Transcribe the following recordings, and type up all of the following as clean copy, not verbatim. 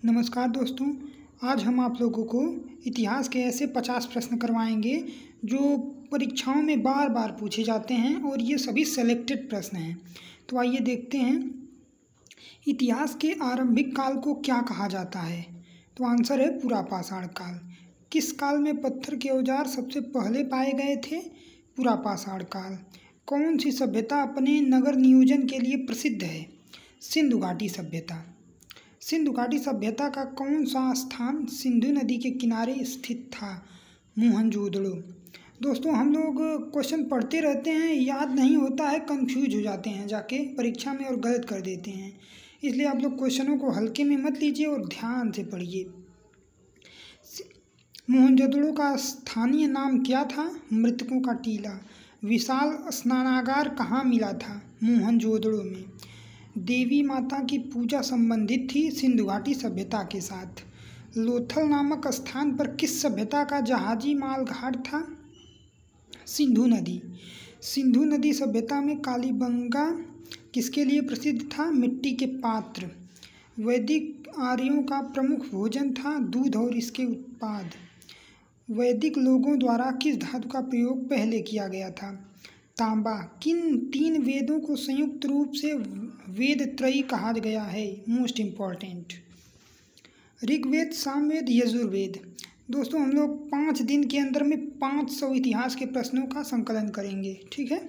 नमस्कार दोस्तों, आज हम आप लोगों को इतिहास के ऐसे 50 प्रश्न करवाएंगे जो परीक्षाओं में बार बार पूछे जाते हैं और ये सभी सेलेक्टेड प्रश्न हैं। तो आइए देखते हैं, इतिहास के आरंभिक काल को क्या कहा जाता है। तो आंसर है पुरापाषाण काल। किस काल में पत्थर के औजार सबसे पहले पाए गए थे? पुरापाषाण काल। कौन सी सभ्यता अपने नगर नियोजन के लिए प्रसिद्ध है? सिंधु घाटी सभ्यता। सिंधु घाटी सभ्यता का कौन सा स्थान सिंधु नदी के किनारे स्थित था? मोहनजोदड़ो। दोस्तों, हम लोग क्वेश्चन पढ़ते रहते हैं, याद नहीं होता है, कंफ्यूज हो जाते हैं जाके परीक्षा में और गलत कर देते हैं। इसलिए आप लोग क्वेश्चनों को हल्के में मत लीजिए और ध्यान से पढ़िए। मोहनजोदड़ो का स्थानीय नाम क्या था? मृतकों का टीला। विशाल स्नानागार कहाँ मिला था? मोहनजोदड़ो में। देवी माता की पूजा संबंधित थी सिंधु घाटी सभ्यता के साथ। लोथल नामक स्थान पर किस सभ्यता का जहाजी माल घाट था? सिंधु नदी। सिंधु नदी सभ्यता में कालीबंगा किसके लिए प्रसिद्ध था? मिट्टी के पात्र। वैदिक आर्यों का प्रमुख भोजन था दूध और इसके उत्पाद। वैदिक लोगों द्वारा किस धातु का प्रयोग पहले किया गया था? तांबा। किन 3 वेदों को संयुक्त रूप से वेद त्रयी कहा गया है? Most important. ऋग्वेद, सामवेद, यजुर्वेद। दोस्तों, हम लोग 5 दिन के अंदर में 500 इतिहास के प्रश्नों का संकलन करेंगे, ठीक है।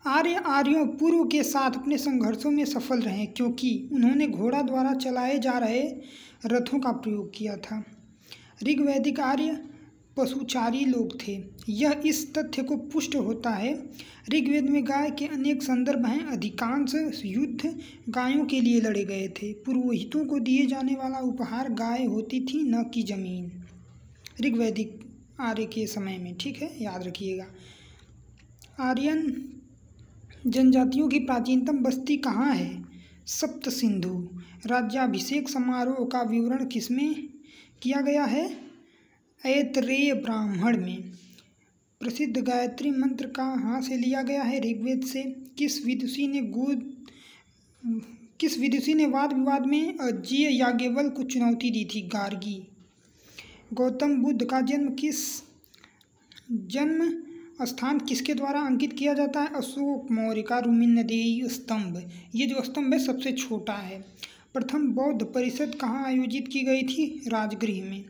आर्यों पूर्व के साथ अपने संघर्षों में सफल रहे क्योंकि उन्होंने घोड़ा द्वारा चलाए जा रहे रथों का प्रयोग किया था। ऋग्वैदिक आर्य पशुचारी लोग थे। यह इस तथ्य को पुष्ट होता है। ऋग्वेद में गाय के अनेक संदर्भ हैं। अधिकांश युद्ध गायों के लिए लड़े गए थे। पुरोहितों को दिए जाने वाला उपहार गाय होती थी, न कि जमीन। ऋग्वैदिक आर्य के समय में, ठीक है, याद रखिएगा। आर्यन जनजातियों की प्राचीनतम बस्ती कहाँ है? सप्त सिंधु। राज्याभिषेक समारोह का विवरण किसमें किया गया है? ऐतरेय ब्राह्मण में। प्रसिद्ध गायत्री मंत्र कहाँ से लिया गया है? ऋग्वेद से। किस विदुषी ने वाद विवाद में अज्ञेय याज्ञवल्क्य को चुनौती दी थी? गार्गी। गौतम बुद्ध का जन्म स्थान किसके द्वारा अंकित किया जाता है? अशोक मौर्य का रुमिनदेयी स्तंभ। ये जो स्तंभ है सबसे छोटा है। प्रथम बौद्ध परिषद कहाँ आयोजित की गई थी? राजगृह में।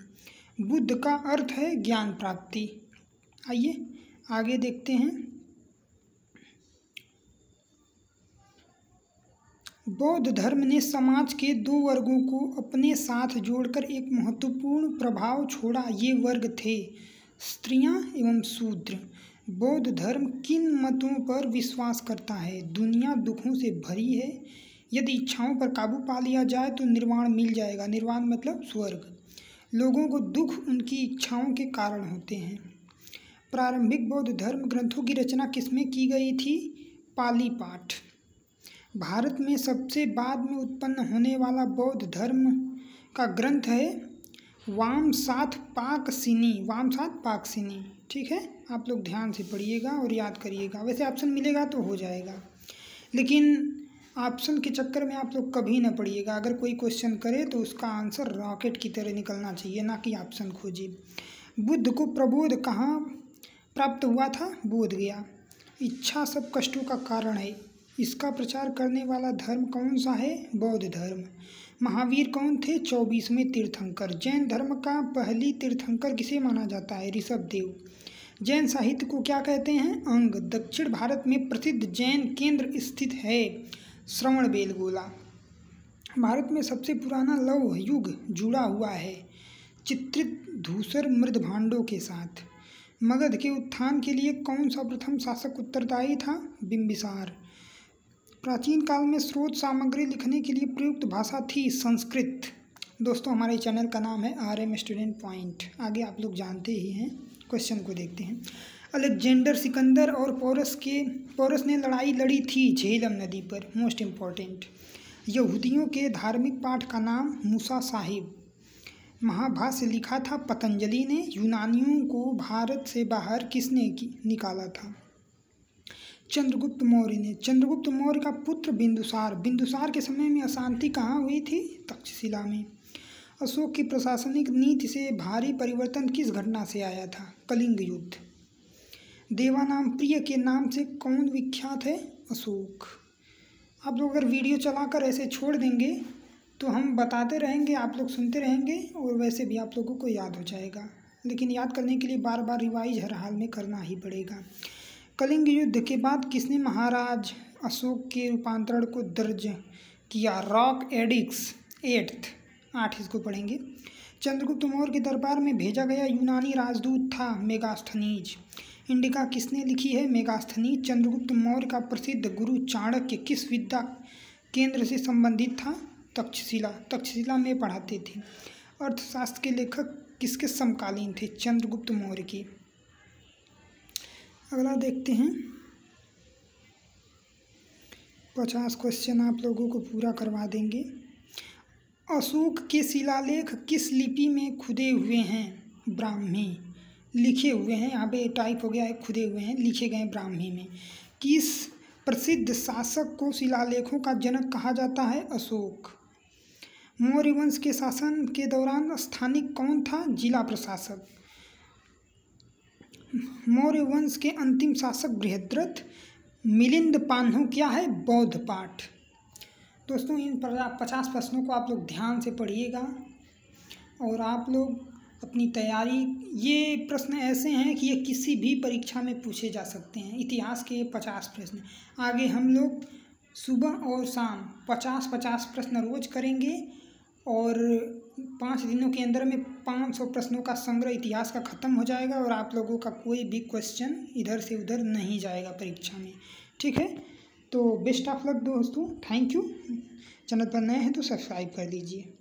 बुद्ध का अर्थ है ज्ञान प्राप्ति। आइए आगे देखते हैं। बौद्ध धर्म ने समाज के 2 वर्गों को अपने साथ जोड़कर एक महत्वपूर्ण प्रभाव छोड़ा। ये वर्ग थे स्त्रियां एवं शूद्र। बौद्ध धर्म किन मतों पर विश्वास करता है? दुनिया दुखों से भरी है। यदि इच्छाओं पर काबू पा लिया जाए तो निर्वाण मिल जाएगा। निर्वाण मतलब स्वर्ग। लोगों को दुख उनकी इच्छाओं के कारण होते हैं। प्रारंभिक बौद्ध धर्म ग्रंथों की रचना किसमें की गई थी? पाली पाठ। भारत में सबसे बाद में उत्पन्न होने वाला बौद्ध धर्म का ग्रंथ है वामसाथ पाकसिनी। ठीक है, आप लोग ध्यान से पढ़िएगा और याद करिएगा। वैसे ऑप्शन मिलेगा तो हो जाएगा, लेकिन ऑप्शन के चक्कर में आप लोग कभी ना पढ़िएगा। अगर कोई क्वेश्चन करे तो उसका आंसर रॉकेट की तरह निकलना चाहिए, ना कि ऑप्शन खोजिए। बुद्ध को प्रबोध कहाँ प्राप्त हुआ था? बोध गया। इच्छा सब कष्टों का कारण है। इसका प्रचार करने वाला धर्म कौन सा है? बौद्ध धर्म। महावीर कौन थे? 24वें तीर्थंकर। जैन धर्म का पहली तीर्थंकर किसे माना जाता है? ऋषभदेव। जैन साहित्य को क्या कहते हैं? अंग। दक्षिण भारत में प्रसिद्ध जैन केंद्र स्थित है श्रवणबेलगोला। भारत में सबसे पुराना लौह युग जुड़ा हुआ है चित्रित धूसर मृद भांडों के साथ। मगध के उत्थान के लिए कौन सा प्रथम शासक उत्तरदायी था? बिंबिसार। प्राचीन काल में स्रोत सामग्री लिखने के लिए प्रयुक्त भाषा थी संस्कृत। दोस्तों, हमारे चैनल का नाम है RM स्टूडेंट पॉइंट। आगे आप लोग जानते ही हैं। क्वेश्चन को देखते हैं। अलेक्जेंडर सिकंदर और पोरस ने लड़ाई लड़ी थी झेलम नदी पर। Most important. यहूदियों के धार्मिक पाठ का नाम मूसा साहिब। महाभाष्य लिखा था पतंजलि ने। यूनानियों को भारत से बाहर किसने निकाला था? चंद्रगुप्त मौर्य ने। चंद्रगुप्त मौर्य का पुत्र बिंदुसार। बिंदुसार के समय में अशांति कहाँ हुई थी? तक्षशिला में। अशोक की प्रशासनिक नीति से भारी परिवर्तन किस घटना से आया था? कलिंग युद्ध। देवानाम प्रिय के नाम से कौन विख्यात है? अशोक। आप लोग अगर वीडियो चलाकर ऐसे छोड़ देंगे तो हम बताते रहेंगे, आप लोग सुनते रहेंगे और वैसे भी आप लोगों को याद हो जाएगा, लेकिन याद करने के लिए बार बार रिवाइज हर हाल में करना ही पड़ेगा। कलिंग युद्ध के बाद किसने महाराज अशोक के रूपांतरण को दर्ज किया? रॉक एडिक्स 8 इसको पढ़ेंगे। चंद्रगुप्त मौर्य के दरबार में भेजा गया यूनानी राजदूत था मेगास्थनीज। इंडिका किसने लिखी है? मेगास्थनीज। चंद्रगुप्त मौर्य का प्रसिद्ध गुरु चाणक्य किस विद्या केंद्र से संबंधित था? तक्षशिला। तक्षशिला में पढ़ाते थे। अर्थशास्त्र के लेखक किसके समकालीन थे? चंद्रगुप्त मौर्य की। अगला देखते हैं। 50 क्वेश्चन आप लोगों को पूरा करवा देंगे। अशोक के शिलालेख किस लिपि में खुदे हुए हैं? ब्राह्मी। लिखे हुए हैं, यहाँ पे टाइप हो गया है, खुदे हुए हैं, लिखे गए ब्राह्मी में। किस प्रसिद्ध शासक को शिलालेखों का जनक कहा जाता है? अशोक। मौर्य वंश के शासन के दौरान स्थानिक कौन था? जिला प्रशासक। मौर्य वंश के अंतिम शासक बृहद्रथ। मिलिंद पान्हु क्या है? बौद्ध पाठ। दोस्तों इन 50 प्रश्नों को आप लोग ध्यान से पढ़िएगा और आप लोग अपनी तैयारी, ये प्रश्न ऐसे हैं कि ये किसी भी परीक्षा में पूछे जा सकते हैं। इतिहास के 50 प्रश्न। आगे हम लोग सुबह और शाम 50-50 प्रश्न रोज करेंगे और 5 दिनों के अंदर में 500 प्रश्नों का संग्रह इतिहास का ख़त्म हो जाएगा और आप लोगों का कोई भी क्वेश्चन इधर से उधर नहीं जाएगा परीक्षा में। ठीक है, तो बेस्ट ऑफ लक दोस्तों। Thank you. चैनल पर नए हैं तो सब्सक्राइब कर दीजिए।